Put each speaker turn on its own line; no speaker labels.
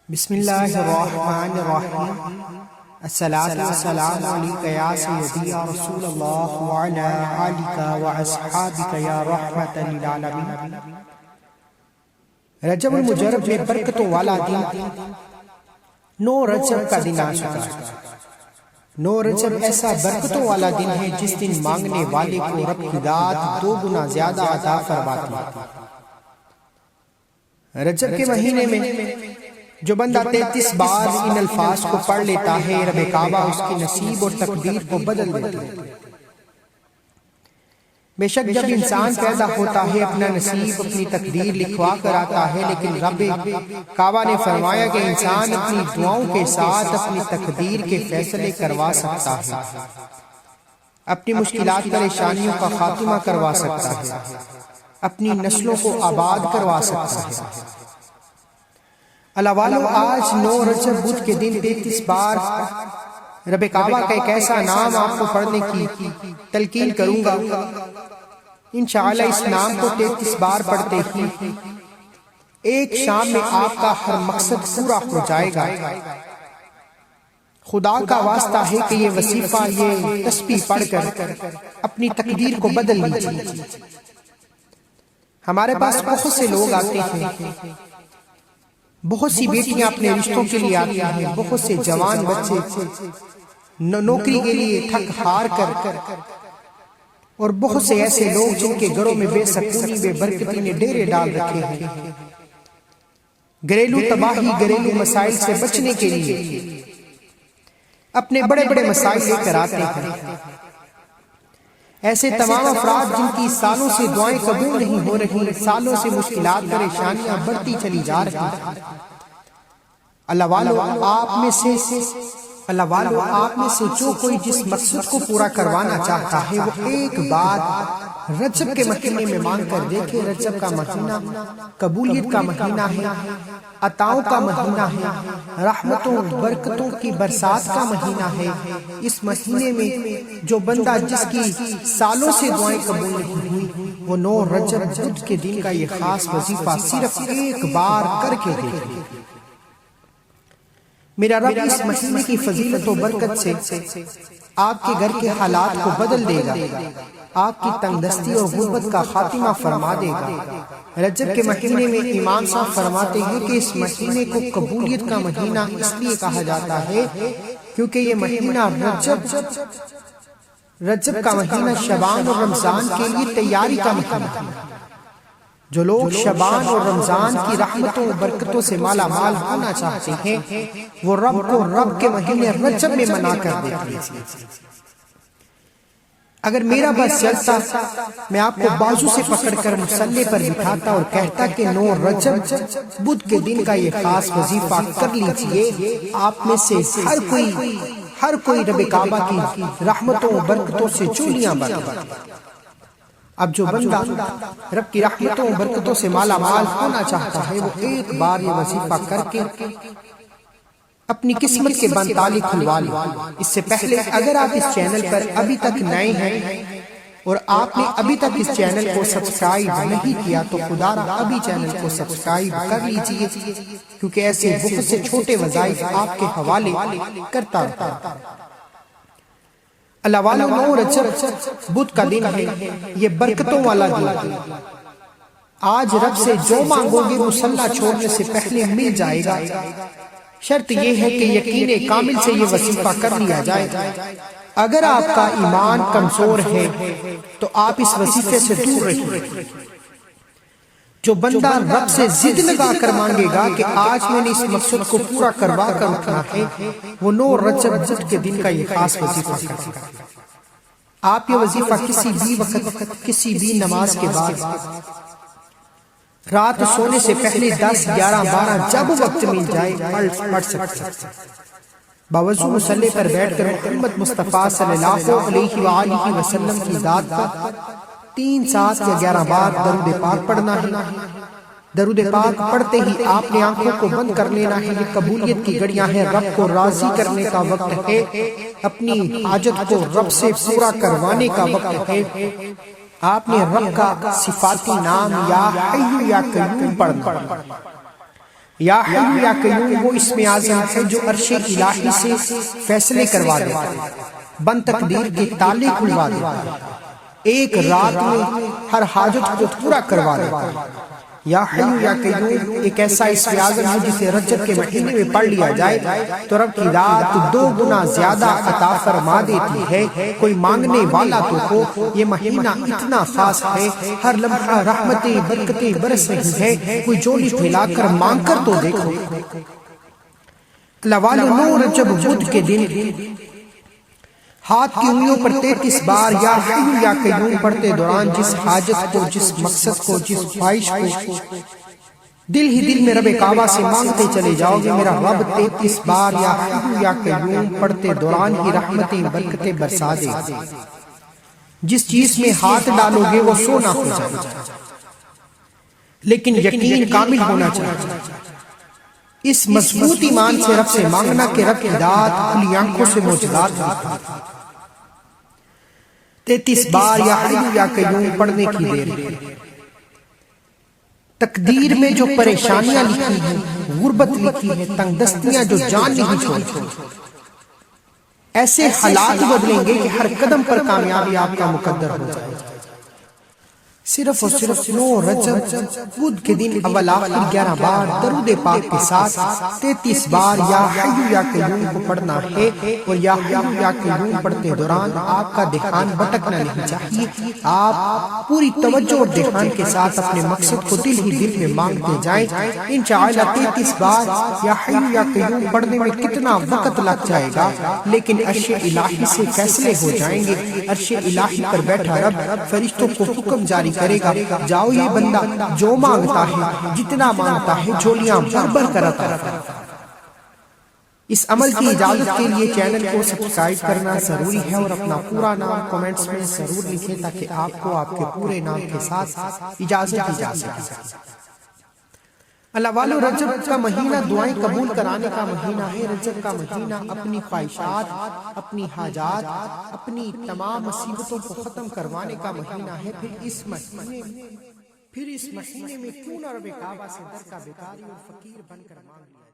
بسم اللہ الرحمن الرحیم الصلاۃ والسلام علیک یا سیدی یا رسول اللہ وعلی آلک واصحابک یا رحمۃ للعالمین۔ رجب المجرب میں برکتوں والا دن 9 رجب کا دن آ چکا ہے۔ 9 رجب ایسا برکتوں والا دن ہے جس دن مانگنے والے کو رب کی ذات 2 گنا زیادہ عطا فرماتی ہے۔ رجب کے مہینے میں جو بندہ 33 بار ان الفاظ کو پڑھ لیتا ہے، رب کعبہ اس کی نصیب اور تقدیر کو بدل دیتا ہے۔ بے شک جب انسان پیدا ہوتا ہے اپنا نصیب اپنی تقدیر لکھوا کر آتا ہے، لیکن رب کعبہ نے فرمایا کہ انسان اپنی دعاؤں کے ساتھ اپنی تقدیر کے فیصلے کروا سکتا ہے، اپنی مشکلات پریشانیوں کا خاتمہ کروا سکتا ہے، اپنی نسلوں کو آباد کروا سکتا ہے۔ اللہ والو، آج 9 رجب بدھ کے دن 33 بار رب کعبہ کا ایک ایسا نام آپ کو پڑھنے کی تلقین کروں گا۔ انشاءاللہ اس نام کو 33 بار پڑھتے ہی ایک شام میں آپ کا ہر مقصد پورا ہو جائے گا۔ خدا کا واسطہ ہے کہ یہ وظیفہ، یہ تسبیح پڑھ کر اپنی تقدیر کو بدل لیجیے۔ ہمارے پاس بہت سے لوگ آتے ہیں، بہت سی بیٹیاں اپنے رشتوں کے لیے آتی ہیں، بہت سے جوان بچے نوکری کے لیے تھک ہار کر، اور بہت سے ایسے لوگ جن کے گھروں میں بے سکونی بے برکتی نے ڈیرے ڈال رکھے ہیں۔ گھریلو تباہی، گھریلو مسائل سے بچنے کے لیے اپنے بڑے بڑے مسائل لے کر آتے ہیں۔ ایسے تمام افراد جن کی سالوں سے دعائیں قبول نہیں ہو رہی، سالوں سے مشکلات پریشانیاں بڑھتی چلی جا رہی ہیں، اللہ والو آپ میں سے جو کوئی جس مقصد کو پورا کروانا چاہتا ہے وہ ایک بار رجب کے مہینے میں مانگ کر دیکھے۔ رجب کا مہینہ قبولیت کا مہینہ ہے، عطاؤں کا مہینہ ہے، رحمتوں برکتوں کی برسات کا مہینہ ہے۔ اس مہینے میں جو بندہ جس کی سالوں سے دعائیں قبول نہیں ہوئی، وہ 9 رجب بدھ کے دن کا یہ خاص وظیفہ صرف ایک بار کر کے دیکھے۔ میرا رب اس مہینے کی فضیلت و برکت سے آپ کے گھر کے حالات کو بدل دے گا، آپ کی تنگ دستی اور غربت کا خاتمہ فرما دے گا۔ رجب کے مہینے میں امام صاحب فرماتے ہیں کہ اس مہینے کو قبولیت کا مہینہ اس لیے کہا جاتا ہے کیونکہ یہ مہینہ رجب کا مہینہ شعبان اور رمضان کے لیے تیاری کا مہینہ ہے۔ جو لوگ شعبان اور رمضان کی رحمتوں و برکتوں سے مالا مال ہونا چاہتے ہیں، وہ رب کو رب کے مہینے رجب میں منا کر دیتے ہیں۔ اگر میرا بس چلتا، میں آپ کو بازو سے پکڑ کر مصلی پر بٹھاتا اور کہتا کہ 9 رجب بدھ کے دن کا یہ خاص وظیفہ کر لیجئے۔ آپ میں سے ہر کوئی رب کعبہ کی رحمتوں و برکتوں سے چولیاں بنا۔ اب جو بندہ رب کی رحمتوں و برکتوں سے مالا مال ہونا چاہتا ہے، وہ ایک بار یہ وظیفہ کر کے اپنی قسمت کے بند تالے کھلوا لے۔ اس سے پہلے اگر آپ اس چینل پر ابھی تک نئے ہیں اور آپ نے ابھی تک اس چینل کو سبسکرائب نہیں کیا تو خدا را ابھی چینل کو سبسکرائب کر لیجئے، کیونکہ ایسے بہت سے چھوٹے وظائف آپ کے حوالے کرتا رہتا ہے۔ اللہ والو، 9 رجب بدھ کا دن ہے، یہ برکتوں والا دن ہے۔ آج رب سے جو مانگو گے مصلی چھوڑنے سے پہلے مل جائے گا۔ شرط یہ ہے کہ یقین کامل سے یہ وظیفہ کر لیا جائے۔ اگر آپ کا ایمان کمزور ہے تو آپ اس وظیفے سے دور رہیے۔ جو بندہ رب سے ضد لگا کر مانگے گا کہ آج میں نے اس مقصد کو پورا کروا کر اٹھنا ہے، وہ 9 رجب بدھ کے دن کا یہ خاص وظیفہ کرے گا۔ آپ یہ وظیفہ کسی بھی وقت، کسی بھی نماز کے بعد، رات سونے سے پہلے 10، 11، 12 جب وقت مل جائے پڑھ سکتے ہیں۔ باوضو مصلی پر بیٹھ کر محمد مصطفیٰ صلی اللہ علیہ وآلہ وسلم کی ذات پر 3، 7 یا 11 بار درود پاک پڑھنا ہے۔ درود پاک پڑھتے ہی آپ نے آنکھوں کو بند کر لینا ہے۔ یہ قبولیت کی گھڑیاں ہیں، رب کو راضی کرنے کا وقت ہے، اپنی حاجت کو رب سے پورا کروانے کا وقت ہے۔ آپ نے رب کا صفاتی نام یا حی یا قیوم پڑھنا۔ یا حی یا قیوم وہ اسم اعظم ہے جو عرش الہی سے فیصلے کروا دیتا ہے، بند تقدیر کے تالے کھلوا دیتا ہے، ایک رات میں ہر حاجت کو پورا کروا دیتا ہے۔ یا حی یا قیوم ایک ایسا اسم اعظم ہے جسے رجب کے مہینے میں پڑھ لیا جائے تو رب کی رات 2 گنا زیادہ عطا فرما دیتی ہے۔ کوئی مانگنے والا تو ہو، یہ مہینہ اتنا خاص ہے، ہر لمحہ رحمتیں برکتیں برس رہی ہیں، کوئی جولی پھیلا کر مانگ کر تو دیکھو۔ اللہ والو 9 رجب بدھ کے دن ہاتھ کی انگلیوں پر 33 بار یا حی یا قیوم پڑھتے دوران جس حاجت کو، جس مقصد کو، جس خواہش کو دل ہی دل میں رب کعبہ سے مانگتے چلے جاؤ گے، میرا رب 33 بار یا حی یا قیوم پڑھتے دوران ہی رحمتیں برکتیں برسا دے گا۔ جس چیز میں ہاتھ ڈالو گے وہ سونا ہو جائے گا، لیکن یقین کامل ہونا چاہیے۔ اس مضبوط ایمان سے رب سے مانگنا کہ رب کی ذات کھلی آنکھوں سے معجزات ہوتا ہے۔ 33 بار یا حی یا قیوم پڑھنے کی دیر ہے۔ تقدیر میں جو پریشانیاں لکھی ہیں، غربت لکھی ہے، تنگ دستیاں جو جان نہیں چھوڑتی، ایسے حالات بدلیں گے کہ ہر قدم پر کامیابی آپ کا مقدر ہو جائے گا۔ صرف اور صرف 9 رجب بدھ کے دن اول آخر 11 بار درود پاک کے ساتھ 33 بار یا حی یا قیوم کو پڑھنا ہے، اور یا حی یا قیوم پڑھتے دوران آپ کا دھیان بھٹکنا نہیں چاہیے۔ آپ پوری توجہ اور دھیان کے ساتھ اپنے مقصد کو دل ہی دل میں مانگتے جائیں۔ انشاءاللہ 33 بار یا حی یا قیوم پڑھنے میں کتنا وقت لگ جائے گا، لیکن عرش الہی سے فیصلے ہو جائیں گے۔ عرش الہی پر بیٹھا رب فرشتوں کو حکم جاری کرے گا، جاؤ یہ بندہ جو مانگتا ہے، جتنا مانگتا ہے، جھولیاں بھر بھر کر عطا کرتا ہے۔ اس عمل کی اجازت کے لیے چینل کو سبسکرائب کرنا ضروری ہے، اور اپنا پورا نام کومنٹس میں ضرور لکھیں تاکہ آپ کو آپ کے پورے نام کے ساتھ اجازت دی جا سکے۔ اللہ والو رجب کا مہینہ دعائیں قبول کرانے کا مہینہ ہے۔ رجب کا مہینہ اپنی خواہشات، اپنی حاجات، اپنی تمام مصیبتوں کو ختم کروانے کا مہینہ ہے۔ پھر اس مہینے میں کیوں نہ رب کعبہ سے در کا بیکاری اور فقیر بن کر مانگ لیا۔